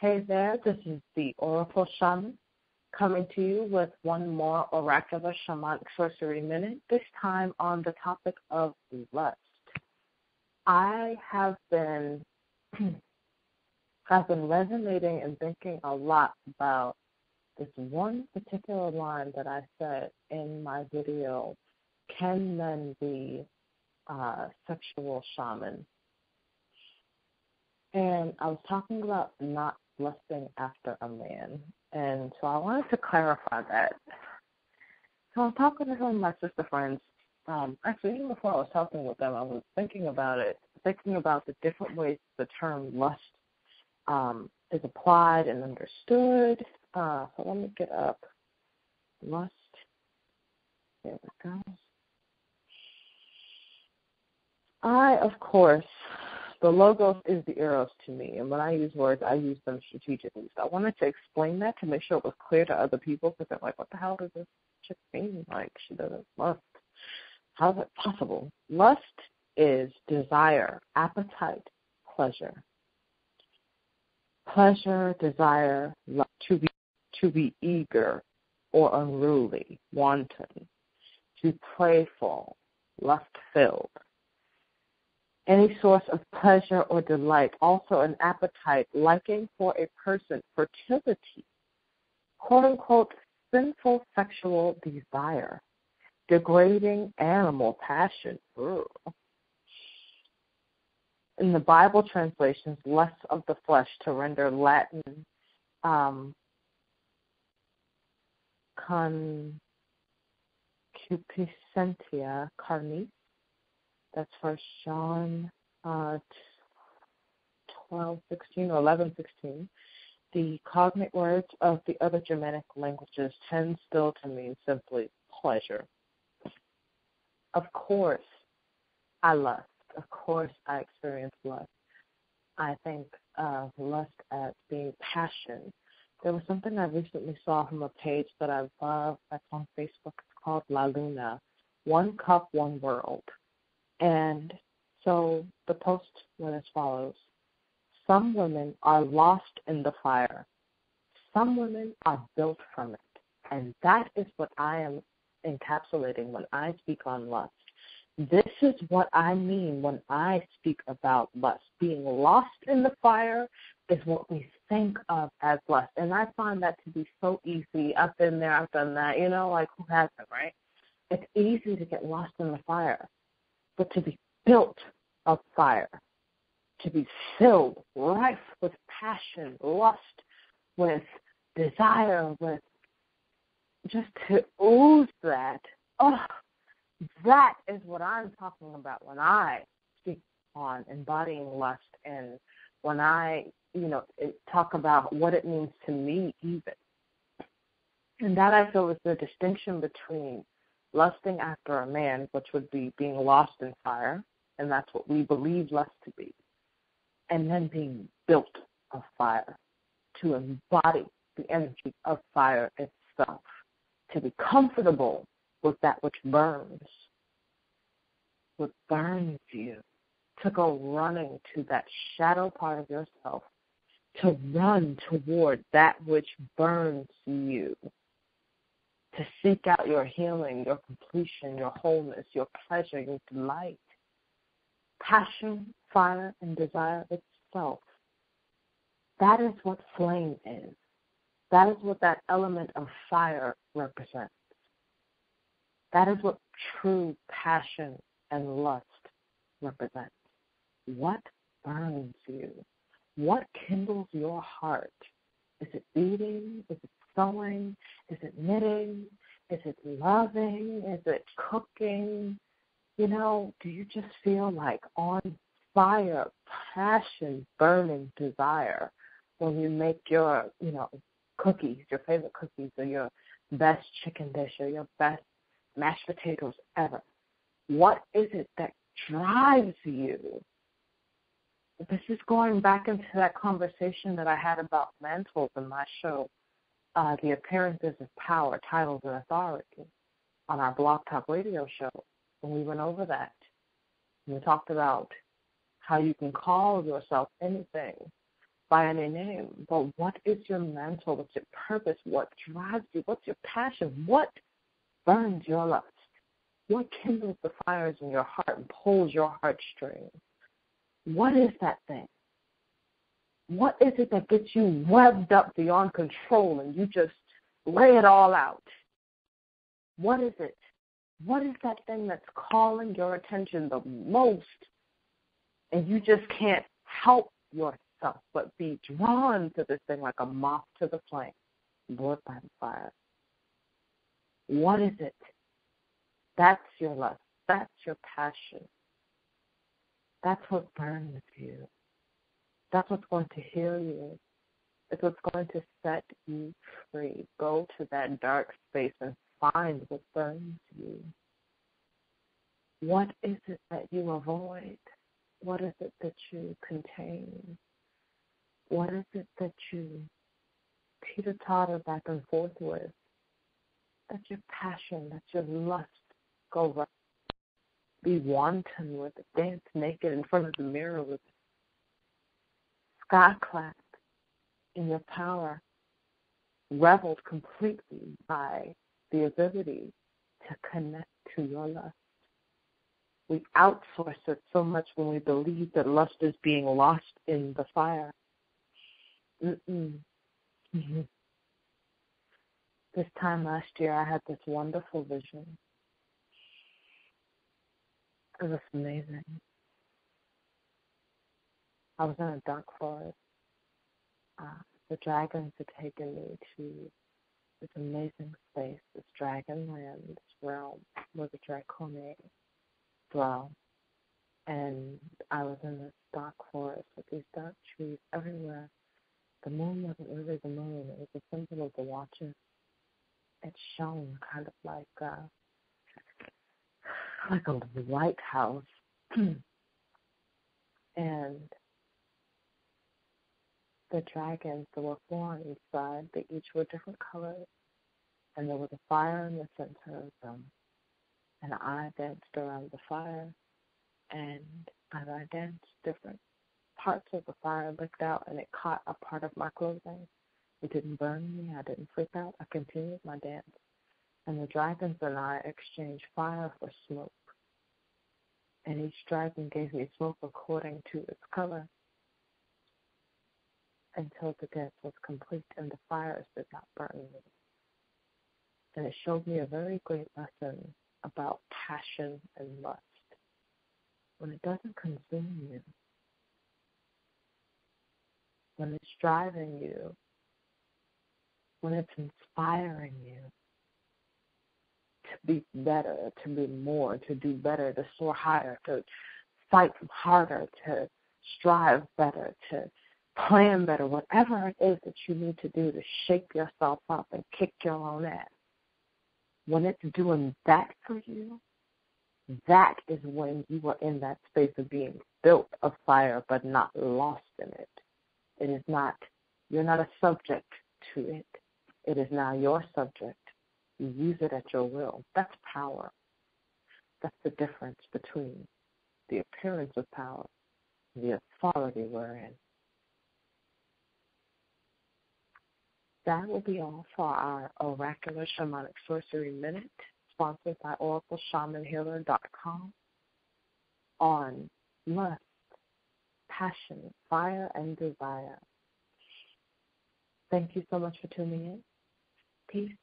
Hey there, this is the Oracle Shaman coming to you with one more oracular shamanic sorcery minute, this time on the topic of lust. I have been resonating and thinking a lot about this one particular line that I said in my video, Can Men Be Sexual Shaman? And I was talking about not lusting after a man. And so I wanted to clarify that. So I'm talking to some of my sister friends. Actually, even before I was talking with them, I was thinking about the different ways the term lust is applied and understood. So let me get up. Lust. There we go. Of course, the logos is the eros to me, and when I use words, I use them strategically. So I wanted to explain that to make sure it was clear to other people, because they're like, what the hell does this chick mean? Like, she doesn't lust. How is it possible? Lust is desire, appetite, pleasure. Pleasure, desire, to be eager or unruly, wanton, to playful, lust-filled. Any source of pleasure or delight, also an appetite, liking for a person, fertility, quote-unquote, sinful sexual desire, degrading animal passion. Ugh. In the Bible translations, lust of the flesh, to render Latin concupiscentia carnis. That's 1 John 12:16 or 11:16. The cognate words of the other Germanic languages tend still to mean simply pleasure. Of course, I lust. Of course, I experience lust. I think of lust as being passion. There was something I recently saw from a page that I love that's on Facebook. It's called La Luna, One Cup, One World. And so the post went as follows. Some women are lost in the fire. Some women are built from it. And that is what I am encapsulating when I speak on lust. This is what I mean when I speak about lust. Being lost in the fire is what we think of as lust. And I find that to be so easy. I've been there, I've done that. You know, like who hasn't, right? It's easy to get lost in the fire. But to be built of fire, to be filled, rife with passion, lust, with desire, with just to ooze that, that is what I'm talking about when I speak on embodying lust and when I, talk about what it means to me even. And that I feel is the distinction between lusting after a man, which would be being lost in fire, and that's what we believe lust to be, and then being built of fire, to embody the energy of fire itself, to be comfortable with that which burns, what burns you, to go running to that shadow part of yourself, to run toward that which burns you, to seek out your healing, your completion, your wholeness, your pleasure, your delight. Passion, fire, and desire itself. That is what flame is. That is what that element of fire represents. That is what true passion and lust represent. What burns you? What kindles your heart? Is it beating? Is it sewing? Is it knitting? Is it loving? Is it cooking? Do you just feel like on fire, passion, burning desire when you make your, cookies, your favorite cookies, or your best chicken dish, or your best mashed potatoes ever? What is it that drives you? This is going back into that conversation that I had about mantles in my show, The Appearances of Power, Titles, and Authority, on our Blog Talk Radio show. And we went over that. And we talked about how you can call yourself anything, by any name, but what is your mantle? What's your purpose? What drives you? What's your passion? What burns your lust? What kindles the fires in your heart and pulls your heartstrings? What is that thing? What is it that gets you revved up beyond control and you just lay it all out? What is it? What is that thing that's calling your attention the most and you just can't help yourself but be drawn to this thing like a moth to the flame, bored by the fire? What is it? That's your lust. That's your passion. That's what burns you. That's what's going to heal you. It's what's going to set you free. Go to that dark space and find what burns you. What is it that you avoid? What is it that you contain? What is it that you teeter-totter back and forth with? That's your passion. That's your lust. Go right. Be wanton with it. Dance naked in front of the mirror with it. Sky-clad in your power. Reveled completely by the ability to connect to your lust. We outsource it so much when we believe that lust is being lost in the fire. Mm-hmm. This time last year, I had this wonderful vision. It was amazing. I was in a dark forest. The dragons had taken me to this amazing space, this dragon land, this realm where the Draconae dwell. And I was in this dark forest with these dark trees everywhere. The moon wasn't really the moon. It was a symbol of the Watcher. It shone kind of like a lighthouse. And the dragons that were born inside, they each were different colors. And there was a fire in the center of them. And I danced around the fire. And as I danced, different parts of the fire licked out, and it caught a part of my clothing. It didn't burn me. I didn't freak out. I continued my dance. And the dragons and I exchanged fire for smoke. And each dragon gave me smoke according to its color until the dance was complete and the fires did not burn me. And it showed me a very great lesson about passion and lust. When it doesn't consume you, when it's driving you, when it's inspiring you to be better, to be more, to do better, to soar higher, to fight harder, to strive better, to plan better, whatever it is that you need to do to shape yourself up and kick your own ass. When it's doing that for you, that is when you are in that space of being built of fire but not lost in it. It is not, you're not a subject to it. It is now your subject. You use it at your will. That's power. That's the difference between the appearance of power and the authority we're in. That will be all for our Oracular Shamanic Sorcery Minute, sponsored by OracleShamanHealer.com, on lust, passion, fire, and desire. Thank you so much for tuning in. Peace.